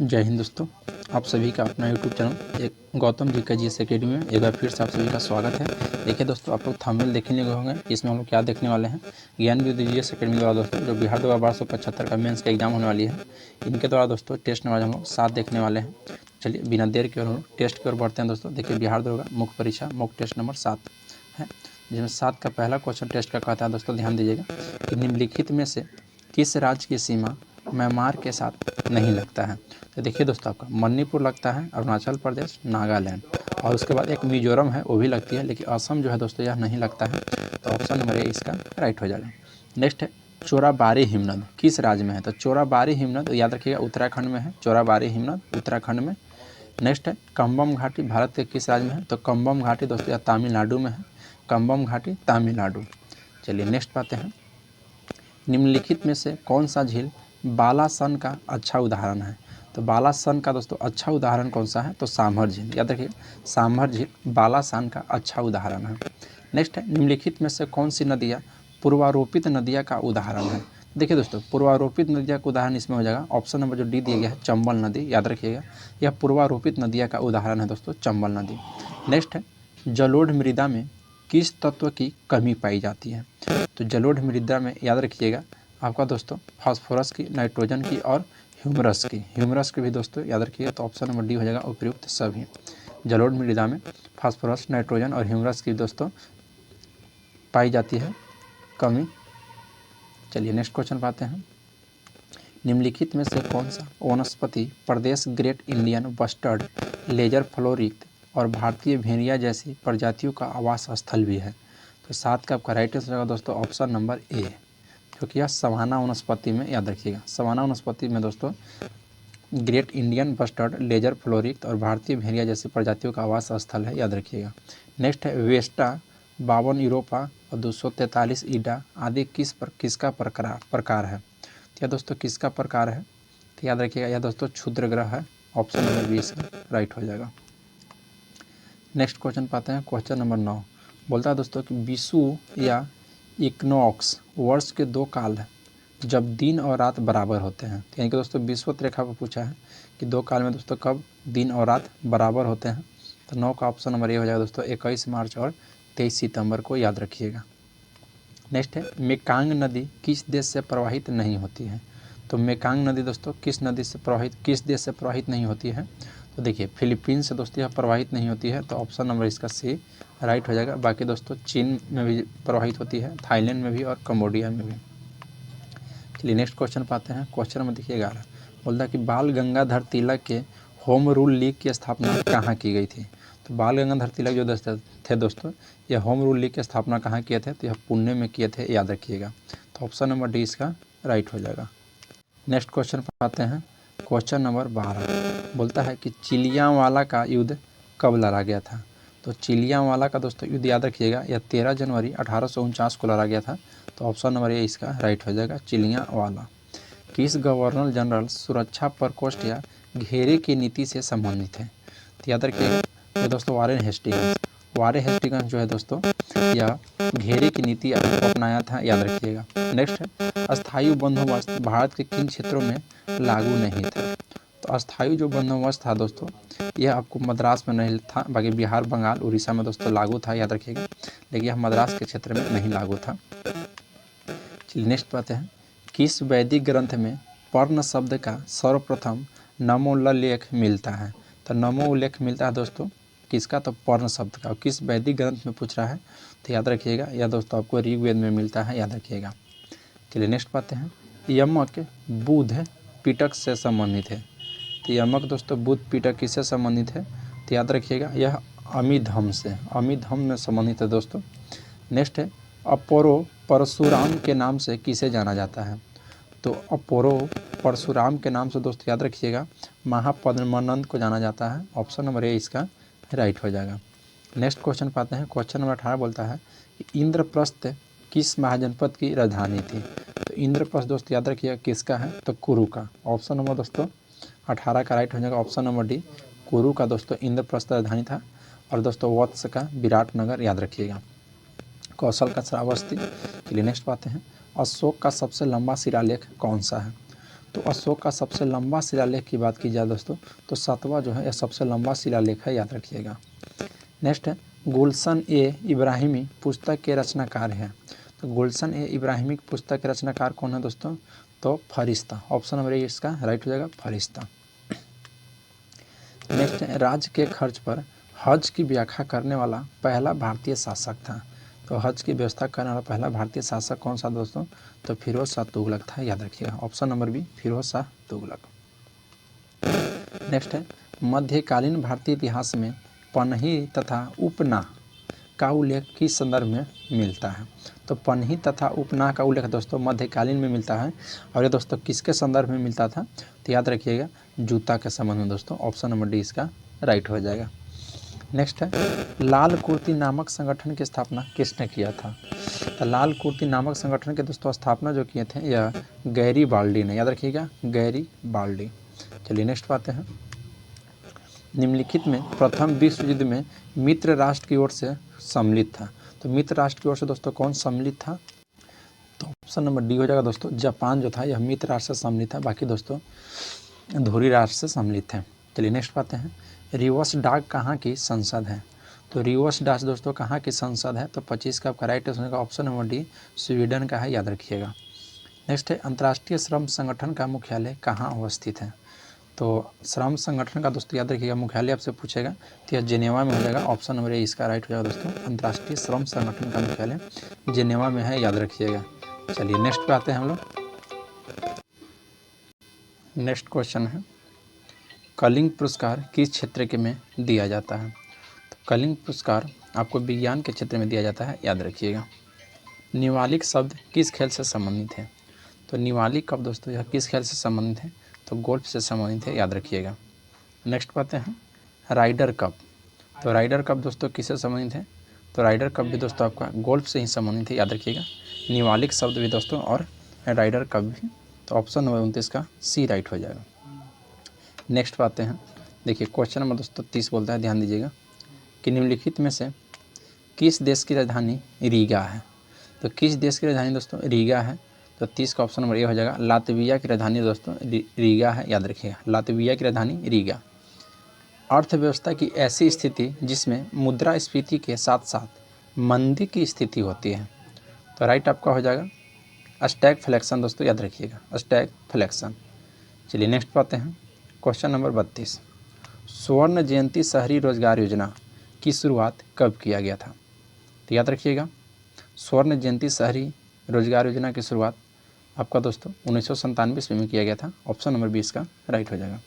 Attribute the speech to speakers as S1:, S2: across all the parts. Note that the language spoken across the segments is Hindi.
S1: जय हिंद दोस्तों, आप सभी का अपना यूट्यूब चैनल एक गौतम जी का जीएस एकेडमी में एक बार फिर से आप सभी का स्वागत है। देखिए दोस्तों, आप लोग थंबनेल देखने लगे होंगे, इसमें हम लोग क्या देखने वाले हैं। ज्ञान युद्ध जीएस एकेडमी द्वारा दोस्तों जो बिहार 1275 का मेंस का एग्जाम होने वाली है, इनके द्वारा दोस्तों टेस्ट नंबर हम लोग 7 देखने वाले हैं। चलिए बिना देर के हम लोग टेस्ट की ओर बढ़ते हैं दोस्तों। देखिए बिहार द्वारा मुख्य परीक्षा मुख्य टेस्ट नंबर 7 है, जिसमें 7 का पहला क्वेश्चन टेस्ट का कहता है दोस्तों, ध्यान दीजिएगा कि निम्नलिखित में से किस राज्य की सीमा म्यांमार के साथ नहीं लगता है। तो देखिए दोस्तों, आपका मणिपुर लगता है, अरुणाचल प्रदेश, नागालैंड, और उसके बाद एक मिजोरम है, वो भी लगती है, लेकिन असम जो है दोस्तों यह नहीं लगता है। तो ऑप्शन नंबर ए इसका राइट हो जाएगा। नेक्स्ट है चोराबाड़ी हिमनद किस राज्य में है। तो चोराबाड़ी हिमनद याद रखिएगा उत्तराखंड में है, चोराबाड़ी हिमनद उत्तराखंड में। नेक्स्ट है कंबम घाटी भारत के किस राज्य में है। तो कंबम घाटी दोस्तों यह तमिलनाडु में है, कंबम घाटी तमिलनाडु। चलिए नेक्स्ट पाते हैं, निम्नलिखित में से कौन सा झील बालासन का अच्छा उदाहरण है। तो बालासन का दोस्तों अच्छा उदाहरण कौन सा है। तो सांभर झील, याद रखिए सांभर झील बालासन का अच्छा उदाहरण है। नेक्स्ट है निम्नलिखित में से कौन सी नदियाँ पूर्वारोपित नदियाँ का उदाहरण है। देखिए दोस्तों, पूर्वारोपित नदियाँ का उदाहरण इसमें हो जाएगा ऑप्शन नंबर जो डी दिया गया है, चंबल नदी। याद रखिएगा यह पूर्वारोपित नदियाँ का उदाहरण है दोस्तों, चंबल नदी। नेक्स्ट है जलोढ़ मृदा में किस तत्व की कमी पाई जाती है। तो जलोढ़ मृदा में याद रखिएगा आपका दोस्तों फास्फोरस की, नाइट्रोजन की और ह्यूमरस की भी दोस्तों याद रखिएगा। तो ऑप्शन नंबर डी हो जाएगा उपयुक्त सभी। जलोढ़ मृदा में फास्फोरस, नाइट्रोजन और ह्यूमरस की दोस्तों पाई जाती है कमी। चलिए नेक्स्ट क्वेश्चन पाते हैं, निम्नलिखित में से कौन सा वनस्पति प्रदेश great Indian bustard, lesser florican और भारतीय भेड़िया जैसी प्रजातियों का आवास स्थल भी है। तो 7 का आपका राइट आंसर होगा दोस्तों ऑप्शन नंबर ए, क्योंकि यह सवाना वनस्पति में, याद रखिएगा सवाना वनस्पति में दोस्तों great Indian bustard, lesser florican और भारतीय भेड़िया जैसी प्रजातियों का आवास स्थल है, याद रखिएगा। नेक्स्ट है वेस्टा, 52 यूरोपा और 243 ईडा आदि किसका प्रकार है। तो यह दोस्तों किसका प्रकार है। तो याद रखिएगा यह दोस्तों क्षुद्र ग्रह है, ऑप्शन नंबर बी इसका राइट हो जाएगा। नेक्स्ट क्वेश्चन पाते हैं, क्वेश्चन नंबर 9 बोलता है दोस्तों कि विषु या इक्नॉक्स वर्ष के 2 काल है जब दिन और रात बराबर होते हैं। यानी कि दोस्तों विषुवत रेखा पर पूछा है कि 2 काल में दोस्तों कब दिन और रात बराबर होते हैं। तो 9 का ऑप्शन नंबर ये हो जाएगा दोस्तों 21 मार्च और 23 सितंबर को, याद रखिएगा। नेक्स्ट है मेकांग नदी किस देश से प्रवाहित नहीं होती है। तो मेकांग नदी दोस्तों किस देश से प्रवाहित नहीं होती है। तो देखिए फिलीपींस से दोस्तों यह प्रवाहित नहीं होती है, तो ऑप्शन नंबर इसका सी राइट हो जाएगा। बाकी दोस्तों चीन में भी प्रवाहित होती है, थाईलैंड में भी और कम्बोडिया में भी। चलिए नेक्स्ट क्वेश्चन पाते हैं, क्वेश्चन नंबर देखिए 11 बोलता है कि बाल गंगाधर तिलक के होम रूल लीग की स्थापना कहाँ की गई थी। तो बाल गंगाधर तिलक जो थे दोस्तों, यह होम रूल लीग की स्थापना कहाँ किए थे। तो यह पुणे में किए थे, याद रखिएगा। तो ऑप्शन नंबर डी इसका राइट हो जाएगा। नेक्स्ट क्वेश्चन पाते हैं, क्वेश्चन नंबर 12 बोलता है कि चिलियांवाला का युद्ध कब लड़ा गया था। तो चिलियांवाला का दोस्तों युद्ध याद रखिएगा यह 13 जनवरी 1849 को लड़ा गया था। तो ऑप्शन नंबर ए इसका राइट हो जाएगा, चिलियांवाला। किस गवर्नर जनरल सुरक्षा प्रकोष्ठ या घेरे की नीति से संबंधित है। तो याद रखिएगा तो दोस्तों वारेन हेस्टिंग्स जो है दोस्तों यह घेरे की नीति अपनाया था, याद रखिएगा। नेक्स्ट है अस्थायी बंदोबस्त भारत के किन क्षेत्रों में लागू नहीं था। तो अस्थायी जो बंदोबस्त था दोस्तों यह आपको मद्रास में नहीं था, बाकी बिहार, बंगाल, उड़ीसा में दोस्तों लागू था, याद रखिएगा, लेकिन यह मद्रास के क्षेत्र में नहीं लागू था। चलिए नेक्स्ट बात है, किस वैदिक ग्रंथ में पर्ण शब्द का सर्वप्रथम नमोल्लेख मिलता है। तो नमो उल्लेख मिलता है दोस्तों किसका, तो पर्ण शब्द का। और किस वैदिक ग्रंथ में पूछ रहा है, तो याद रखिएगा यह दोस्तों आपको ऋग्वेद में मिलता है, याद रखिएगा। चलिए नेक्स्ट पाते हैं, यमक बुध पिटक से संबंधित है। तो यमक दोस्तों बुध पिटक किससे संबंधित है। तो याद रखिएगा यह अमिधम में संबंधित है दोस्तों। नेक्स्ट है अपोरो परशुराम के नाम से किसे जाना जाता है। तो अपोरो परशुराम के नाम से दोस्तों याद रखिएगा महापद्मानंद को जाना जाता है। ऑप्शन नंबर ए इसका राइट हो जाएगा। नेक्स्ट क्वेश्चन पाते हैं, क्वेश्चन नंबर 18 बोलता है कि इंद्रप्रस्थ किस महाजनपद की राजधानी थी। तो इंद्रप्रस्थ दोस्तों याद रखिएगा किसका है, तो कुरु का। ऑप्शन नंबर दोस्तों 18 का राइट हो जाएगा, ऑप्शन नंबर डी कुरु का दोस्तों इंद्रप्रस्थ राजधानी था। और दोस्तों वत्स का विराटनगर, याद रखिएगा। कौशल का श्रावस्ती। चलिए नेक्स्ट पाते हैं, अशोक का सबसे लंबा शिलालेख कौन सा है। तो अशोक का सबसे लंबा शिलालेख की बात की जाए दोस्तों तो 7वां जो है यह सबसे लंबा शिलालेख है, याद रखिएगा। नेक्स्ट है गुलशन ए इब्राहिमी पुस्तक के रचनाकार हैं। तो गुलशन ए इब्राहिमी पुस्तक के रचनाकार कौन है दोस्तों? तो फरिश्ता। ऑप्शन नंबर ए इसका राइट हो जाएगा, फरिश्ता। नेक्स्ट है राज्य के खर्च पर हज की व्याख्या करने वाला पहला भारतीय शासक था। तो हज की व्यवस्था करने वाला पहला भारतीय शासक कौन सा दोस्तों? तो फिरोज शाह तुगलक था, याद रखिएगा। Option number B Firoz Shah Tughlaq. Next है मध्यकालीन भारतीय इतिहास में पन्ही तथा उपनाह का उल्लेख किस संदर्भ में मिलता है? तो पन्ही तथा उपनाह का उल्लेख दोस्तों मध्यकालीन में मिलता है। और ये दोस्तों किसके संदर्भ में मिलता था? तो याद रखिएगा जूता के संबंध में दोस्तों। ऑप्शन नंबर डी इसका राइट हो जाएगा। नेक्स्ट है लाल कुर्ती नामक संगठन की स्थापना किसने किया था? तो लाल कुर्ती नामक संगठन के दोस्तों स्थापना जो किए थे यह गैरीबाल्डी ने, याद रखिएगा गैरीबाल्डी। चलिए नेक्स्ट पाते हैं। निम्नलिखित में प्रथम विश्व युद्ध में मित्र राष्ट्र की ओर से सम्मिलित था। तो मित्र राष्ट्र की ओर से दोस्तों कौन सम्मिलित था? तो ऑप्शन नंबर डी हो जाएगा दोस्तों, जापान जो था यह मित्र राष्ट्र से सम्मिलित था, बाकी दोस्तों धुरी राष्ट्र से सम्मिलित है। चलिए नेक्स्ट पाते हैं। रिवर्स डाक कहाँ की संसद है? तो रिवर्स डाक दोस्तों कहाँ की संसद है? तो 25 का आपका राइट आंसर का ऑप्शन नंबर डी स्वीडन का है, याद रखिएगा। नेक्स्ट है अंतर्राष्ट्रीय श्रम संगठन का मुख्यालय कहाँ अवस्थित है? तो श्रम संगठन का दोस्तों याद रखिएगा मुख्यालय आपसे पूछेगा तो यह जेनेवा में हो जाएगा। ऑप्शन नंबर ए इसका राइट हो जाएगा दोस्तों। अंतर्राष्ट्रीय श्रम संगठन का मुख्यालय जेनेवा में है, याद रखिएगा। चलिए नेक्स्ट पे आते हैं हम लोग। नेक्स्ट क्वेश्चन है कलिंग पुरस्कार किस क्षेत्र के में दिया जाता है? तो कलिंग पुरस्कार आपको विज्ञान के क्षेत्र में दिया जाता है, याद रखिएगा। निवालिक शब्द किस खेल से संबंधित है? तो निवालिक कप दोस्तों यह किस खेल से संबंधित है? तो गोल्फ से संबंधित है, याद रखिएगा। नेक्स्ट पाते हैं राइडर कप। तो राइडर कप दोस्तों किससे संबंधित है? तो राइडर कप भी दोस्तों आपका गोल्फ से ही संबंधित है, याद रखिएगा। निवालिक शब्द भी दोस्तों और राइडर कप भी। तो ऑप्शन नंबर 29 का सी राइट हो जाएगा। नेक्स्ट पाते हैं। देखिए क्वेश्चन नंबर दोस्तों 30 बोलता है, ध्यान दीजिएगा कि निम्नलिखित में से किस देश की राजधानी रीगा है? तो किस देश की राजधानी दोस्तों रीगा है? तो 30 का ऑप्शन नंबर ए हो जाएगा। लातविया की राजधानी दोस्तों रीगा है, याद रखिएगा। लातविया की राजधानी रीगा। अर्थव्यवस्था की ऐसी स्थिति जिसमें मुद्रास्फीति के साथ साथ मंदी की स्थिति होती है? तो राइट आपका हो जाएगा स्टैगफ्लेशन दोस्तों, याद रखिएगा स्टैगफ्लेशन। चलिए नेक्स्ट पाते हैं। क्वेश्चन नंबर 32 स्वर्ण जयंती शहरी रोजगार योजना की शुरुआत कब किया गया था? तो याद रखिएगा स्वर्ण जयंती शहरी रोजगार योजना की शुरुआत आपका दोस्तों 1997 ईस्वी में किया गया था। ऑप्शन नंबर 20 का राइट हो जाएगा।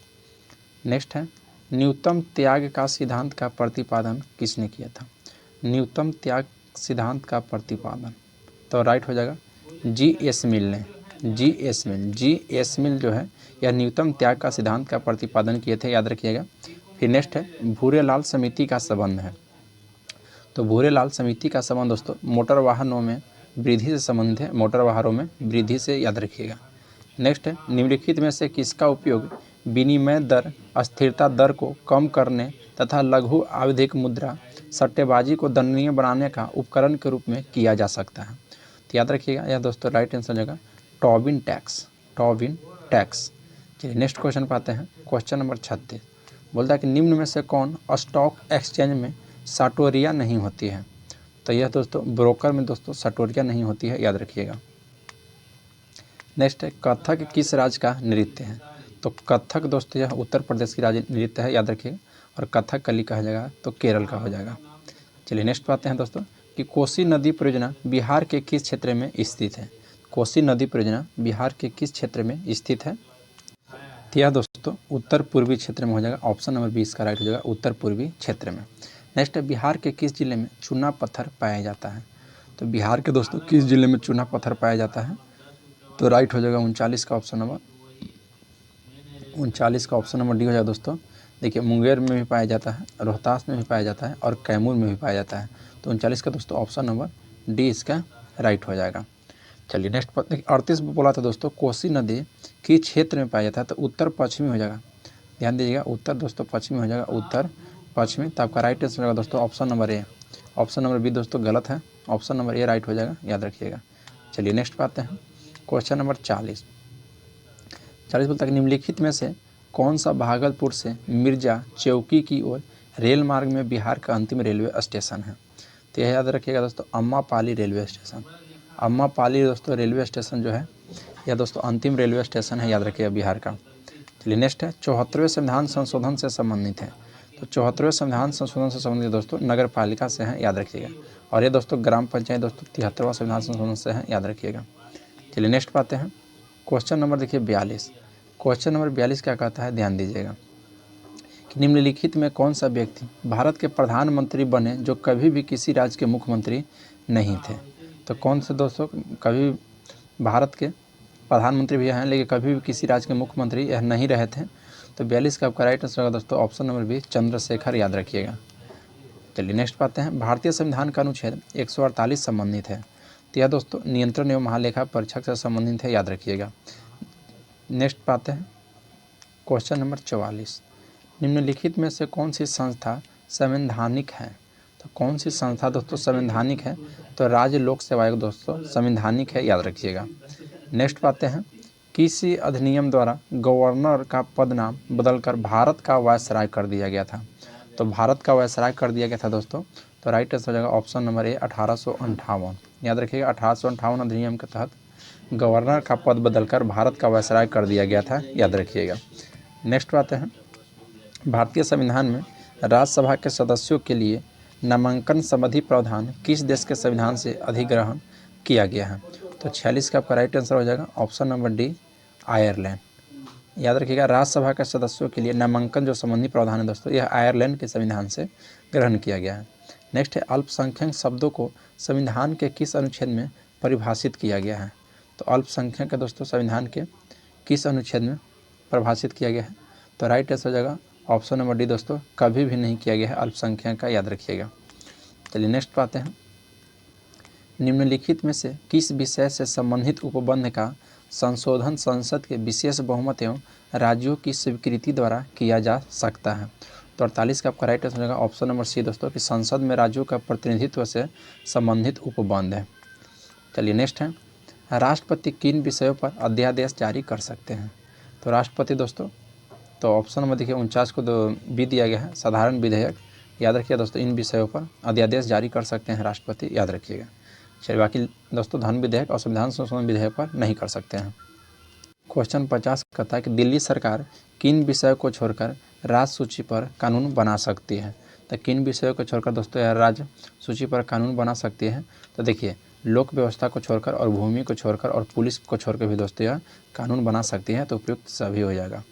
S1: नेक्स्ट है न्यूनतम त्याग का सिद्धांत का प्रतिपादन किसने किया था? न्यूनतम त्याग सिद्धांत का प्रतिपादन तो राइट हो जाएगा जी.एस. मिल ने। जी.एस. मिल जो है यह न्यूनतम त्याग का सिद्धांत का प्रतिपादन किए थे, याद रखिएगा। फिर नेक्स्ट है भूरेलाल समिति का संबंध है। तो भूरेलाल समिति का संबंध दोस्तों मोटर वाहनों में वृद्धि से संबंधित है, मोटर वाहनों में वृद्धि से, याद रखिएगा। नेक्स्ट है निम्नलिखित में से किसका उपयोग विनिमय दर अस्थिरता दर को कम करने तथा लघु आवधिक मुद्रा सट्टेबाजी को दंडनीय बनाने का उपकरण के रूप में किया जा सकता है? तो याद रखिएगा यह दोस्तों राइट आंसर हो जाएगा टोबिन टैक्स। चलिए नेक्स्ट क्वेश्चन पाते हैं। क्वेश्चन नंबर 36 बोलता है कि निम्न में से कौन स्टॉक एक्सचेंज में साटोरिया नहीं होती है? तो यह दोस्तों ब्रोकर में दोस्तों साटोरिया नहीं होती है, याद रखिएगा। नेक्स्ट है कथक किस राज्य का नृत्य है? तो कथक दोस्तों यह उत्तर प्रदेश की राज्य नृत्य है, याद रखिएगा। और कथकली कहा जाएगा तो केरल का हो जाएगा। चलिए नेक्स्ट पाते हैं दोस्तों कि कोसी नदी परियोजना बिहार के किस क्षेत्र में स्थित है? कोसी नदी परियोजना बिहार के किस क्षेत्र में स्थित है? तो यह दोस्तों उत्तर पूर्वी क्षेत्र में हो जाएगा। ऑप्शन नंबर 20 का राइट हो जाएगा, उत्तर पूर्वी क्षेत्र में। नेक्स्ट है बिहार के किस जिले में चूना पत्थर पाया जाता है? तो बिहार के दोस्तों किस जिले में चूना पत्थर पाया जाता है? तो राइट हो जाएगा 39 का ऑप्शन नंबर डी हो जाएगा दोस्तों। देखिए मुंगेर में भी पाया जाता है, रोहतास में भी पाया जाता है और कैमूर में भी पाया जाता है। तो 39 का दोस्तों ऑप्शन नंबर डी इसका राइट हो जाएगा। चलिए नेक्स्ट 38 में बोला था दोस्तों कोसी नदी किस क्षेत्र में पाया जाता है? तो उत्तर पश्चिमी हो जाएगा, ध्यान दीजिएगा। उत्तर दोस्तों पश्चिमी हो जाएगा, उत्तर पश्चिमी। तो आपका राइट आंसर होगा दोस्तों option number A. Option number B दोस्तों गलत है, ऑप्शन नंबर ए राइट हो जाएगा, याद रखिएगा। चलिए नेक्स्ट पाते हैं। क्वेश्चन नंबर 40 40 बोलता है कि निम्नलिखित में से कौन सा भागलपुर से मिर्जा चौकी की ओर रेल मार्ग में बिहार का अंतिम रेलवे स्टेशन है। तो यह याद रखिएगा दोस्तों, अम्मापाली रेलवे स्टेशन। अम्मापाली दोस्तों रेलवे स्टेशन जो है यह दोस्तों अंतिम रेलवे स्टेशन है, याद रखिएगा बिहार का। चलिए नेक्स्ट है 74वें संविधान संशोधन से संबंधित है। तो 74वें संविधान संशोधन से संबंधित दोस्तों नगर पालिका से है, याद रखिएगा। और ये दोस्तों ग्राम पंचायत दोस्तों 73वां संविधान संशोधन से है, याद रखिएगा। चलिए नेक्स्ट पाते हैं क्वेश्चन नंबर देखिए 42। क्वेश्चन नंबर 42 क्या कहता है, ध्यान दीजिएगा कि निम्नलिखित में कौन सा व्यक्ति भारत के प्रधानमंत्री बने जो कभी भी किसी राज्य के मुख्यमंत्री नहीं थे। तो कौन से दोस्तों कभी भारत के प्रधानमंत्री भी हैं लेकिन कभी भी किसी राज्य के मुख्यमंत्री यह नहीं रहे थे। तो 42 का आपका राइट आंसर होगा दोस्तों ऑप्शन नंबर बी, चंद्रशेखर, याद रखिएगा। चलिए नेक्स्ट पाते हैं भारतीय संविधान का अनुच्छेद 148 संबंधित है। तो यह दोस्तों नियंत्रण एवं महालेखा परीक्षक से संबंधित है, याद रखिएगा। नेक्स्ट पाते हैं क्वेश्चन नंबर 44। निम्नलिखित में से कौन सी संस्था संवैधानिक है। तो कौन सी संस्था दोस्तों संवैधानिक है। तो राज्य लोक सेवा आयोग दोस्तों संवैधानिक है, याद रखिएगा। नेक्स्ट पाते हैं किसी अधिनियम द्वारा गवर्नर का पद नाम बदलकर भारत का वायसराय कर दिया गया था। तो भारत का वायसराय कर दिया गया था दोस्तों। तो राइट आंसर हो जाएगा ऑप्शन नंबर ए, 1858, याद रखिएगा। 1858 अधिनियम के तहत गवर्नर का पद बदलकर भारत का वायसराय कर दिया गया था, याद रखिएगा। नेक्स्ट पाते हैं भारतीय संविधान में राज्यसभा के सदस्यों के लिए नामांकन संबंधी प्रावधान किस देश के संविधान से अधिग्रहण किया गया है। तो 46 का आपका राइट आंसर हो जाएगा ऑप्शन नंबर डी, आयरलैंड, याद रखिएगा। राज्यसभा के सदस्यों के लिए नामांकन जो संबंधी प्रावधान है दोस्तों यह आयरलैंड के संविधान से ग्रहण किया गया है। नेक्स्ट है अल्पसंख्यक शब्दों को संविधान के किस अनुच्छेद में परिभाषित किया गया है। तो अल्पसंख्यक के दोस्तों संविधान के किस अनुच्छेद में परिभाषित किया गया है। तो राइट आंसर हो जाएगा ऑप्शन नंबर डी दोस्तों, कभी भी नहीं किया गया है अल्पसंख्यक का, याद रखिएगा। चलिए नेक्स्ट पाते हैं निम्नलिखित में से किस विषय से संबंधित उपबंध का संशोधन संसद के विशेष बहुमत एवं राज्यों की स्वीकृति द्वारा किया जा सकता है। तो 48 का आपका राइट आंसर होगा ऑप्शन नंबर सी दोस्तों कि संसद में राज्यों का प्रतिनिधित्व से संबंधित उपबंध है। चलिए नेक्स्ट है राष्ट्रपति किन विषयों पर अध्यादेश जारी कर सकते हैं। तो राष्ट्रपति दोस्तों तो ऑप्शन नंबर देखिए 49 को भी दिया गया है, साधारण विधेयक, याद रखिए दोस्तों इन विषयों पर अध्यादेश जारी कर सकते हैं राष्ट्रपति, याद रखिएगा। चलिए बाकी दोस्तों धन विधेयक और संविधान संशोधन विधेयक पर नहीं कर सकते हैं। क्वेश्चन 50 कहता है कि दिल्ली सरकार किन विषयों को छोड़कर राज्य सूची पर कानून बना सकती है। तो किन विषयों को छोड़कर दोस्तों यह राज्य सूची पर कानून बना सकती है। तो देखिए लोक व्यवस्था को छोड़कर और भूमि को छोड़कर और पुलिस को छोड़कर भी दोस्तों यह कानून बना सकती है। तो उपयुक्त सभी हो जाएगा।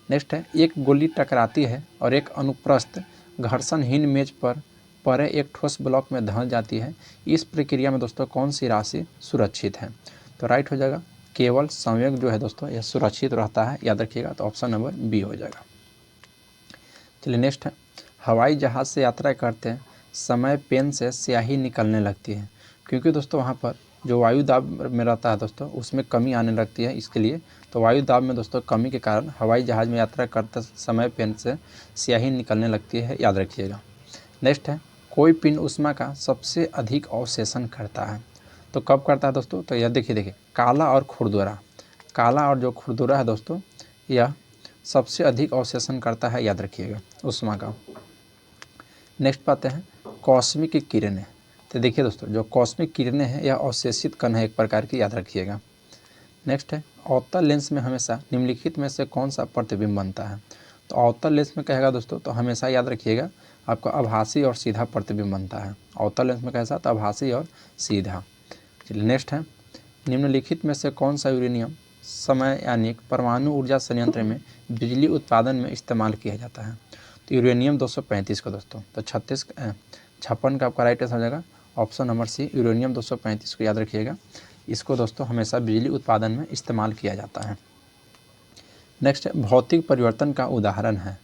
S1: नेक्स्ट है एक गोली टकराती है और एक अनुप्रस्थ घर्षणहीन मेज पर परे एक ठोस ब्लॉक में धंस जाती है। इस प्रक्रिया में दोस्तों कौन सी राशि सुरक्षित है। तो राइट हो जाएगा केवल संवेग जो है दोस्तों यह सुरक्षित रहता है, याद रखिएगा। तो ऑप्शन नंबर बी हो जाएगा। चलिए नेक्स्ट है हवाई जहाज़ से यात्रा करते समय पेन से स्याही निकलने लगती है क्योंकि दोस्तों वहाँ पर जो वायु दाब में रहता है दोस्तों उसमें कमी आने लगती है, इसके लिए। तो वायु दाब में दोस्तों कमी के कारण हवाई जहाज़ में यात्रा करते समय पेन से स्याही निकलने लगती है, याद रखिएगा। नेक्स्ट है कोई पिंड ऊष्मा का सबसे अधिक अवशेषण करता है। तो कब करता है दोस्तों। तो यह देखिए काला और खुरदुरा, काला और जो खुरदुरा है दोस्तों यह सबसे अधिक अवशेषण करता है, याद रखिएगा ऊष्मा का। नेक्स्ट पाते हैं कॉस्मिक किरणें। तो देखिए दोस्तों जो कॉस्मिक किरणें हैं यह अवशेषित कण है एक प्रकार की, याद रखिएगा। नेक्स्ट है अवतल लेंस में हमेशा निम्नलिखित में से कौन सा प्रतिबिंब बनता है। तो अवतल लेंस में कहेगा दोस्तों तो हमेशा याद रखिएगा आपका आभासी और सीधा प्रतिबिंब बनता है। अवतल लेंस में कैसा तो आभासी और सीधा। चलिए नेक्स्ट है निम्नलिखित में से कौन सा यूरेनियम समयानिक परमाणु ऊर्जा संयंत्र में बिजली उत्पादन में इस्तेमाल किया जाता है। तो यूरेनियम 235 का दोस्तों तो 56 का आपका राइट आंसर हो जाएगा ऑप्शन नंबर सी, यूरेनियम 235 को याद रखिएगा। इसको दोस्तों हमेशा बिजली उत्पादन में इस्तेमाल किया जाता है। नेक्स्ट है भौतिक परिवर्तन का उदाहरण है।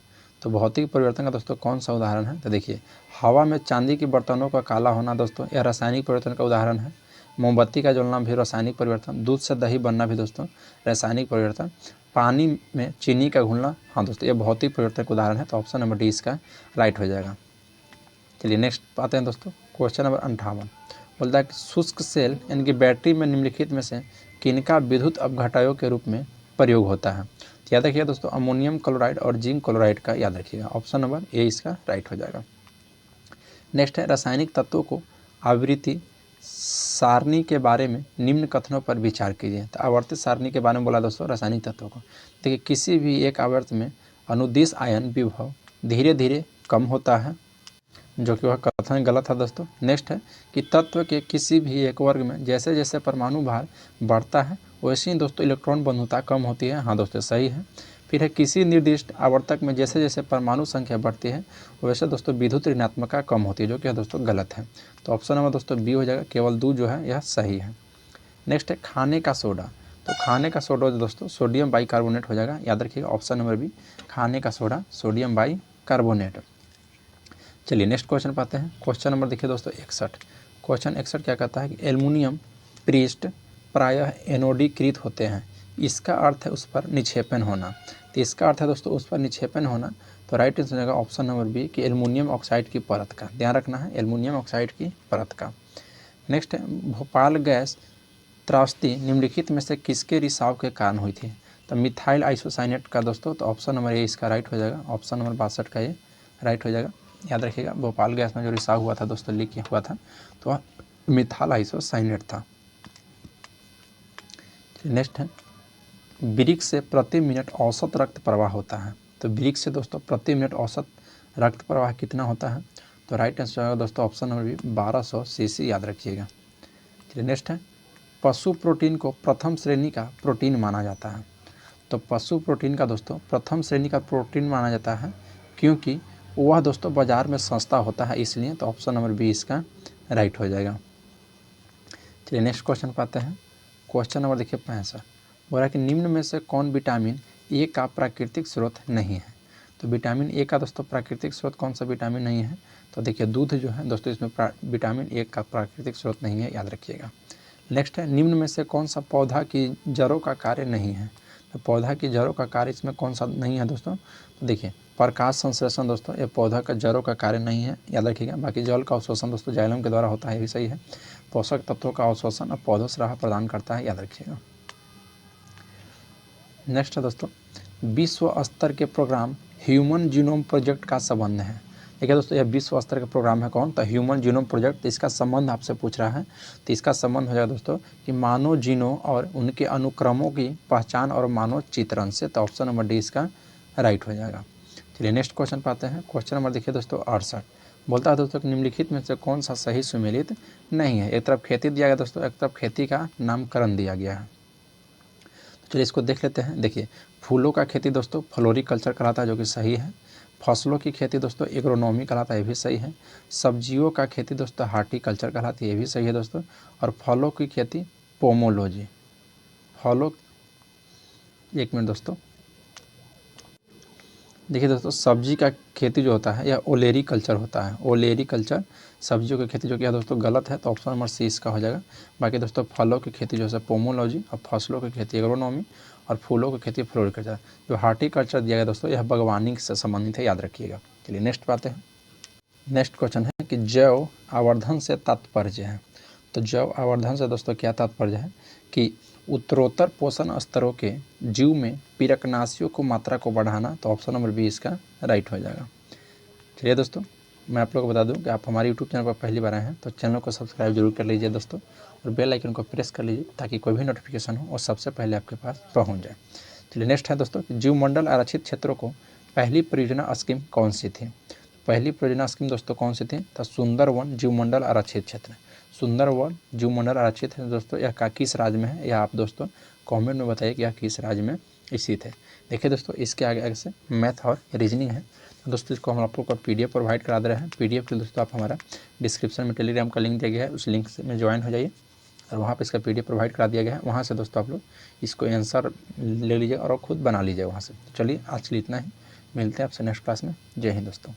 S1: तो भौतिक परिवर्तन का दोस्तों कौन सा उदाहरण है। तो देखिए हवा में चांदी के बर्तनों का काला होना दोस्तों यह रासायनिक परिवर्तन का उदाहरण है। मोमबत्ती का जलना भी रासायनिक परिवर्तन, दूध से दही बनना भी दोस्तों रासायनिक परिवर्तन, पानी में चीनी का घुलना, हाँ दोस्तों यह भौतिक परिवर्तन का उदाहरण है। तो ऑप्शन नंबर डी इसका राइट हो जाएगा। चलिए नेक्स्ट आते हैं दोस्तों क्वेश्चन नंबर 58 बोलता है कि शुष्क सेल यानी कि बैटरी में निम्नलिखित में से किनका विद्युत अपघटयों के रूप में प्रयोग होता है। तो याद रखिएगा दोस्तों, अमोनियम क्लोराइड और जिंक क्लोराइड का याद रखिएगा। ऑप्शन नंबर ए इसका राइट हो जाएगा। नेक्स्ट है रासायनिक तत्वों को आवृत्ति सारणी के बारे में निम्न कथनों पर विचार कीजिए। तो आवर्तित सारणी के बारे में बोला दोस्तों रासायनिक तत्वों को। देखिए, किसी भी एक आवर्त में अनुदिश आयन विभव धीरे धीरे कम होता है, जो कि वह कथन गलत है दोस्तों। नेक्स्ट है कि तत्व के किसी भी एक वर्ग में जैसे जैसे परमाणु भार बढ़ता है वैसे ही दोस्तों इलेक्ट्रॉन बंधुता कम होती है। हाँ दोस्तों, सही है। फिर है किसी निर्दिष्ट आवर्तक में जैसे जैसे परमाणु संख्या बढ़ती है वैसे दोस्तों विद्युत ऋणात्मकता कम होती है, जो कि दोस्तों गलत है। तो ऑप्शन नंबर दोस्तों बी हो जाएगा, केवल 2 जो है यह सही है। नेक्स्ट है खाने का सोडा। तो खाने का सोडा दोस्तों सोडियम बाइकार्बोनेट हो जाएगा, याद रखिएगा। ऑप्शन नंबर बी, खाने का सोडा सोडियम बाइकार्बोनेट। चलिए नेक्स्ट क्वेश्चन पाते हैं। क्वेश्चन नंबर देखिए दोस्तों 61। क्वेश्चन 61 क्या कहता है कि एल्युमिनियम पृष्ठ प्रायः एनोडीकृत होते हैं, इसका अर्थ है उस पर निक्षेपण होना। तो इसका अर्थ है दोस्तों उस पर निक्षेपण होना। तो राइट आंसर हो जाएगा ऑप्शन नंबर बी कि एल्युमिनियम ऑक्साइड की परत का। ध्यान रखना है, एल्युमिनियम ऑक्साइड की परत का। नेक्स्ट है भोपाल गैस त्रासदी निम्नलिखित में से किसके रिसाव के कारण हुई थी। तो मिथाइल आइसोसाइनेट का दोस्तों। तो ऑप्शन नंबर ए इसका राइट हो जाएगा। ऑप्शन नंबर 62 का ये राइट हो जाएगा। याद रखिएगा, भोपाल गैस में जो रिसाव हुआ था दोस्तों, लीक हुआ था, तो वह मिथाइल आइसोसाइनेट था। नेक्स्ट है वृक्क से प्रति मिनट औसत रक्त प्रवाह होता है। तो वृक्क से दोस्तों प्रति मिनट औसत रक्त प्रवाह कितना होता है। तो राइट आंसर होगा दोस्तों ऑप्शन नंबर बी 1200 सीसी, याद रखिएगा। चलिए नेक्स्ट है पशु प्रोटीन को प्रथम श्रेणी का प्रोटीन माना जाता है। तो पशु प्रोटीन का दोस्तों प्रथम श्रेणी का प्रोटीन माना जाता है क्योंकि वह दोस्तों बाजार में सस्ता होता है, इसलिए। तो ऑप्शन नंबर बी इसका राइट हो जाएगा। चलिए नेक्स्ट क्वेश्चन पाते हैं। क्वेश्चन नंबर देखिए 65। बोल रहा है कि निम्न में से कौन विटामिन ए का प्राकृतिक स्रोत नहीं है। तो विटामिन ए का दोस्तों प्राकृतिक स्रोत कौन सा विटामिन नहीं है। तो देखिए दूध जो है दोस्तों, इसमें विटामिन ए का प्राकृतिक स्रोत नहीं है, याद रखिएगा। नेक्स्ट है निम्न में से कौन सा पौधा की जड़ों का कार्य नहीं है। तो पौधा की जड़ों का कार्य इसमें कौन सा नहीं है दोस्तों। तो देखिए प्रकाश संश्लेषण दोस्तों, ये पौधा का जड़ों का कार्य नहीं है, याद रखिएगा। बाकी जल का अवशोषण दोस्तों जाइलम के द्वारा होता है, ये भी सही है। पोषक तत्वों का अवशोषण और पौधों से राहत प्रदान करता है, याद रखिएगा। नेक्स्ट है दोस्तों विश्व स्तर के प्रोग्राम ह्यूमन जीनोम प्रोजेक्ट का संबंध है। देखिए दोस्तों, यह विश्व स्तर का प्रोग्राम है कौन। तो ह्यूमन जीनोम प्रोजेक्ट। तो इसका संबंध आपसे पूछ रहा है, तो इसका संबंध हो जाएगा दोस्तों कि मानव जीनों और उनके अनुक्रमों की पहचान और मानव चित्रण से। तो ऑप्शन नंबर डी इसका राइट हो जाएगा। चलिए नेक्स्ट क्वेश्चन पाते हैं। क्वेश्चन नंबर देखिए दोस्तों 68। बोलता है दोस्तों कि निम्नलिखित में से कौन सा सही सुमेलित नहीं है। एक तरफ खेती दिया गया दोस्तों, एक तरफ खेती का नामकरण दिया गया है। तो चलिए इसको देख लेते हैं। देखिए फूलों का खेती दोस्तों फ्लोरिकल्चर कहलाता है, जो कि सही है। फसलों की खेती दोस्तों एग्रोनॉमी कहलाता है, ये भी सही है। सब्जियों का खेती दोस्तों हार्टिकल्चर कहलाती है, ये भी सही है दोस्तों। और फलों की खेती पोमोलॉजी। फलों, एक मिनट दोस्तों, देखिए दोस्तों सब्जी का खेती जो होता है यह ओलेरी कल्चर होता है, ओलेरी कल्चर सब्जियों की खेती, जो कि दोस्तों गलत है। तो ऑप्शन नंबर सी इसका हो जाएगा। बाकी दोस्तों फलों की खेती जो है पोमोलॉजी, और फसलों की खेती एग्रोनॉमी, और फूलों की खेती फ्लोरिकल्चर। जो हार्टिकल्चर दिया गया दोस्तों यह बागवानी से संबंधित है, याद रखिएगा। चलिए नेक्स्ट बात है। नेक्स्ट क्वेश्चन है कि जैव आवर्धन से तात्पर्य है। तो जैव आवर्धन से दोस्तों क्या तात्पर्य है कि उत्तरोत्तर पोषण स्तरों के जीव में पीरकनाशियों को मात्रा को बढ़ाना। तो ऑप्शन नंबर बी इसका राइट हो जाएगा। चलिए दोस्तों, मैं आप लोगों को बता दूं कि आप हमारे यूट्यूब चैनल पर पहली बार आए हैं तो चैनल को सब्सक्राइब जरूर कर लीजिए दोस्तों, और बेल आइकन को प्रेस कर लीजिए ताकि कोई भी नोटिफिकेशन हो और सबसे पहले आपके पास पहुँच जाए। चलिए नेक्स्ट है दोस्तों कि जीवमंडल आरक्षित क्षेत्रों को पहली परियोजना स्कीम कौन सी थी। पहली परियोजना स्कीम दोस्तों कौन सी थी। तो सुंदरवन जीवमंडल आरक्षित क्षेत्र। सुंदरवन जीवमंडल आरक्षित है दोस्तों, यह किस राज्य में है, यह आप दोस्तों कमेंट में बताइए कि यह किस राज्य में स्थित है। देखिए दोस्तों इसके आगे से मैथ और रीजनिंग है। तो दोस्तों इसको हम आप लोग को PDF प्रोवाइड करा दे रहे हैं। PDF के दोस्तों आप हमारा डिस्क्रिप्शन में टेलीग्राम का लिंक दिया गया है, उस लिंक से में ज्वाइन हो जाइए और वहाँ पे इसका PDF प्रोवाइड करा दिया गया है। वहाँ से दोस्तों आप लोग इसको आंसर ले लीजिए और खुद बना लीजिए वहाँ से। चलिए आज के लिए इतना ही, मिलते हैं आपसे नेक्स्ट क्लास में। जय हिंद दोस्तों।